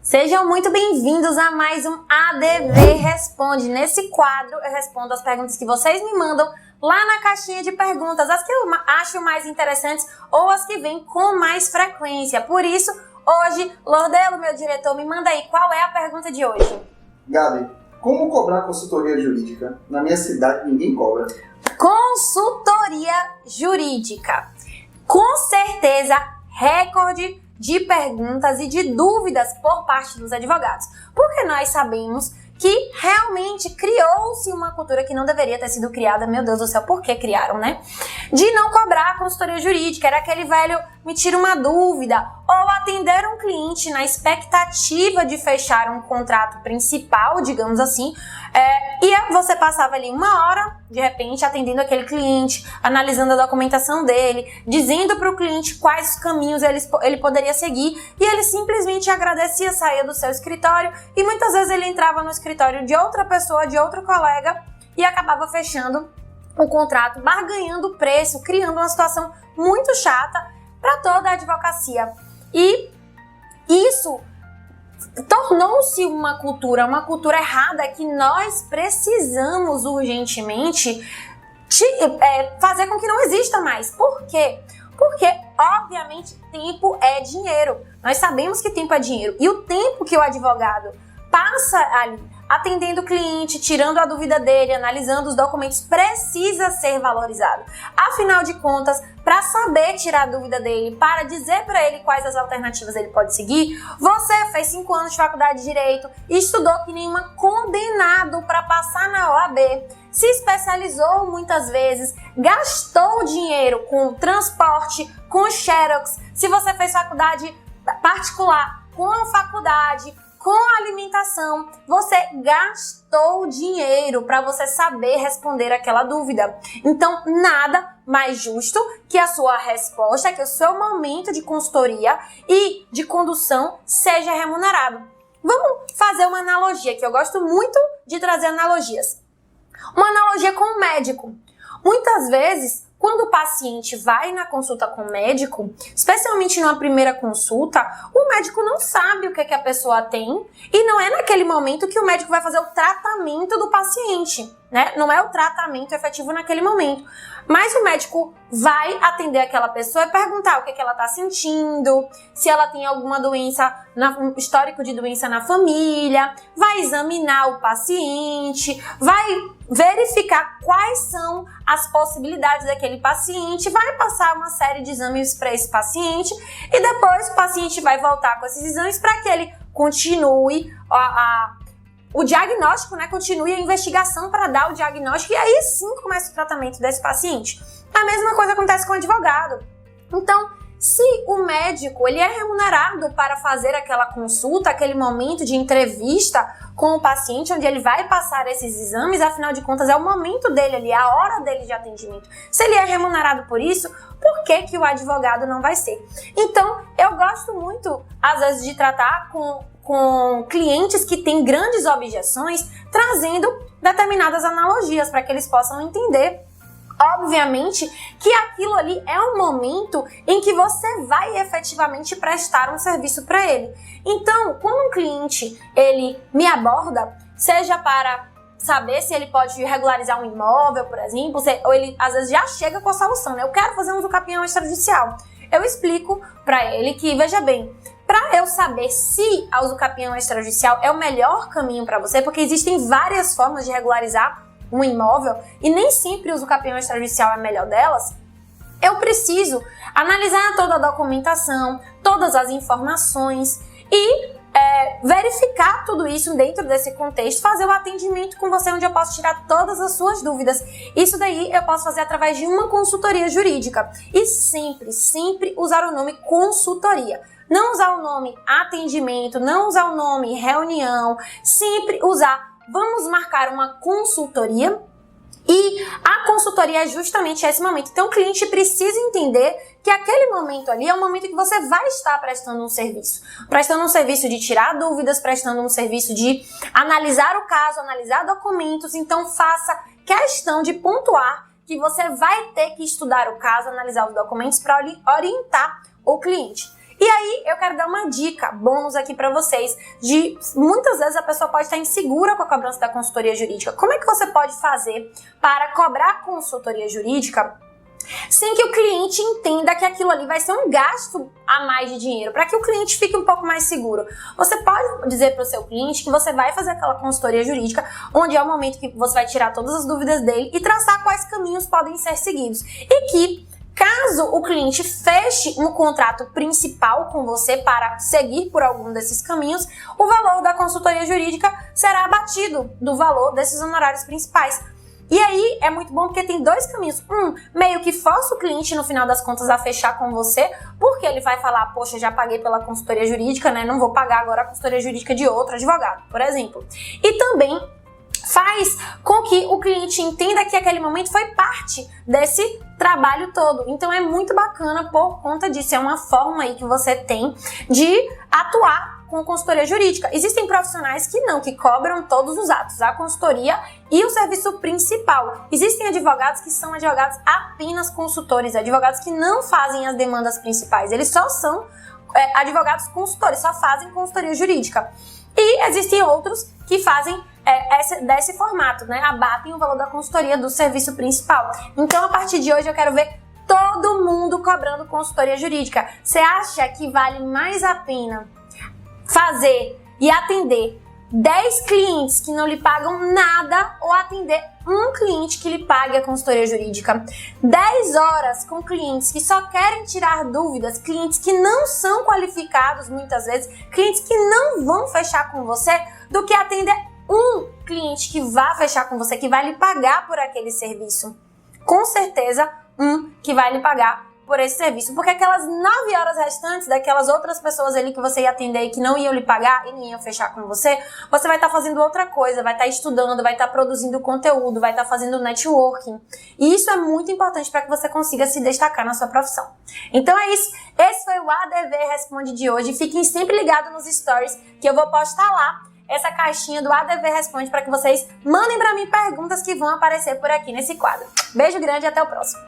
Sejam muito bem-vindos a mais um ADV Responde. Nesse quadro eu respondo as perguntas que vocês me mandam lá na caixinha de perguntas, as que eu acho mais interessantes ou as que vêm com mais frequência. Por isso, hoje, Lordelo, meu diretor, me manda aí, qual é a pergunta de hoje? Gabi, como cobrar consultoria jurídica? Na minha cidade ninguém cobra. Consultoria jurídica. Com certeza, recorde de perguntas e de dúvidas por parte dos advogados. Porque nós sabemos que realmente criou-se uma cultura que não deveria ter sido criada. Meu Deus do céu, por que criaram, né? De não cobrar a consultoria jurídica. Era aquele velho, me tira uma dúvida. Ou atender um cliente na expectativa de fechar um contrato principal, digamos assim. E você passava ali uma hora, de repente, atendendo aquele cliente, analisando a documentação dele, dizendo para o cliente quais os caminhos ele poderia seguir, e ele simplesmente agradecia, saía do seu escritório, e muitas vezes ele entrava no escritório de outra pessoa, de outro colega, e acabava fechando o contrato, barganhando o preço, criando uma situação muito chata para toda a advocacia. E isso tornou-se uma cultura errada que nós precisamos urgentemente fazer com que não exista mais. Por quê? Porque, obviamente, tempo é dinheiro. Nós sabemos que tempo é dinheiro. E o tempo que o advogado passa ali atendendo o cliente, tirando a dúvida dele, analisando os documentos, precisa ser valorizado. Afinal de contas, para saber tirar a dúvida dele, para dizer para ele quais as alternativas ele pode seguir, você fez 5 anos de faculdade de Direito, estudou que nem uma condenado para passar na OAB, se especializou muitas vezes, gastou dinheiro com transporte, com xerox, se você fez faculdade particular, com a faculdade, com a alimentação, você gastou dinheiro para você saber responder aquela dúvida. Então, nada mais justo que a sua resposta, que o seu momento de consultoria e de condução seja remunerado. Vamos fazer uma analogia, que eu gosto muito de trazer analogias. Uma analogia com o médico. Muitas vezes, quando o paciente vai na consulta com o médico, especialmente numa primeira consulta, o médico não sabe o que a pessoa tem e não é naquele momento que o médico vai fazer o tratamento do paciente, né? Não é o tratamento efetivo naquele momento. Mas o médico vai atender aquela pessoa e perguntar o que ela está sentindo, se ela tem alguma doença, um histórico de doença na família, vai examinar o paciente, vai verificar quais são as possibilidades daquele paciente, vai passar uma série de exames para esse paciente e depois o paciente vai voltar com esses exames para que ele continue o diagnóstico, né? Continue a investigação para dar o diagnóstico e aí sim começa o tratamento desse paciente. A mesma coisa acontece com o advogado. Então, se o médico ele é remunerado para fazer aquela consulta, aquele momento de entrevista com o paciente, onde ele vai passar esses exames, afinal de contas é o momento dele ali, a hora dele de atendimento. Se ele é remunerado por isso, por que o advogado não vai ser? Então, eu gosto muito, às vezes, de tratar com clientes que têm grandes objeções, trazendo determinadas analogias para que eles possam entender, obviamente, que aquilo ali é um momento em que você vai efetivamente prestar um serviço para ele. Então, quando um cliente ele me aborda, seja para saber se ele pode regularizar um imóvel, por exemplo, ou ele às vezes já chega com a solução, né? Eu quero fazer um usucapião extrajudicial. Eu explico para ele que, veja bem, para eu saber se a usucapião extrajudicial é o melhor caminho para você, porque existem várias formas de regularizar um imóvel e nem sempre o usucapião extrajudicial é a melhor delas, eu preciso analisar toda a documentação, todas as informações e verificar tudo isso dentro desse contexto, fazer o atendimento com você onde eu posso tirar todas as suas dúvidas. Isso daí eu posso fazer através de uma consultoria jurídica e sempre usar o nome consultoria. Não usar o nome atendimento, não usar o nome reunião, sempre usar vamos marcar uma consultoria e a consultoria é justamente esse momento. Então o cliente precisa entender que aquele momento ali é o momento que você vai estar prestando um serviço. Prestando um serviço de tirar dúvidas, prestando um serviço de analisar o caso, analisar documentos. Então faça questão de pontuar que você vai ter que estudar o caso, analisar os documentos para orientar o cliente. E aí eu quero dar uma dica, bônus aqui pra vocês, de muitas vezes a pessoa pode estar insegura com a cobrança da consultoria jurídica. Como é que você pode fazer para cobrar consultoria jurídica sem que o cliente entenda que aquilo ali vai ser um gasto a mais de dinheiro, para que o cliente fique um pouco mais seguro? Você pode dizer para o seu cliente que você vai fazer aquela consultoria jurídica, onde é o momento que você vai tirar todas as dúvidas dele e traçar quais caminhos podem ser seguidos. E que, caso o cliente feche um contrato principal com você para seguir por algum desses caminhos, o valor da consultoria jurídica será abatido do valor desses honorários principais. E aí é muito bom porque tem dois caminhos. Meio que força o cliente no final das contas a fechar com você, porque ele vai falar, poxa, já paguei pela consultoria jurídica, né? Não vou pagar agora a consultoria jurídica de outro advogado, por exemplo. E também faz com que o cliente entenda que aquele momento foi parte desse trabalho todo. Então é muito bacana por conta disso. É uma forma aí que você tem de atuar com consultoria jurídica. Existem profissionais que cobram todos os atos, a consultoria e o serviço principal. Existem advogados que são advogados apenas consultores, advogados que não fazem as demandas principais, eles só são advogados consultores, só fazem consultoria jurídica. E existem outros que fazem desse formato, né? Abatem o valor da consultoria do serviço principal. Então, a partir de hoje, eu quero ver todo mundo cobrando consultoria jurídica. Você acha que vale mais a pena fazer e atender 10 clientes que não lhe pagam nada ou atender um cliente que lhe pague a consultoria jurídica? 10 horas com clientes que só querem tirar dúvidas, clientes que não são qualificados muitas vezes, clientes que não vão fechar com você, do que atender um cliente que vai fechar com você, que vai lhe pagar por aquele serviço. Com certeza, que vai lhe pagar por esse serviço, porque aquelas 9 horas restantes daquelas outras pessoas ali que você ia atender e que não iam lhe pagar e nem iam fechar com você, você vai estar fazendo outra coisa, vai estar estudando, vai estar produzindo conteúdo, vai estar fazendo networking. E isso é muito importante para que você consiga se destacar na sua profissão. Então é isso. Esse foi o ADV Responde de hoje. Fiquem sempre ligados nos stories que eu vou postar lá essa caixinha do ADV Responde para que vocês mandem para mim perguntas que vão aparecer por aqui nesse quadro. Beijo grande e até o próximo.